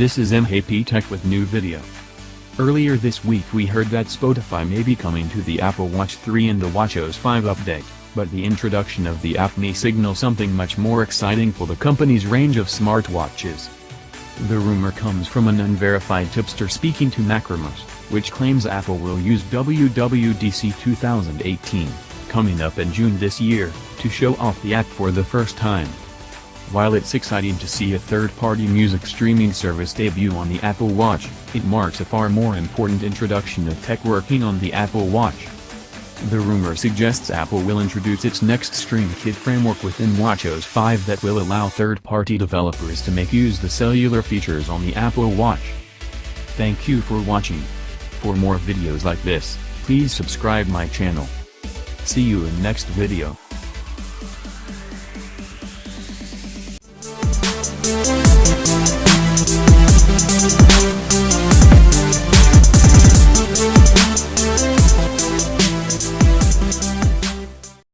This is Emhape Tech with new video. Earlier this week we heard that Spotify may be coming to the Apple Watch 3 in the watchOS 5 update, but the introduction of the app may signal something much more exciting for the company's range of smartwatches. The rumor comes from an unverified tipster speaking to MacRumors, which claims Apple will use WWDC 2018, coming up in June this year, to show off the app for the first time. While it's exciting to see a third-party music streaming service debut on the Apple Watch, it marks a far more important introduction of tech working on the Apple Watch. The rumor suggests Apple will introduce its next Stream Kit framework within watchOS 5 that will allow third-party developers to make use of the cellular features on the Apple Watch. Thank you for watching. For more videos like this, please subscribe my channel. See you in next video.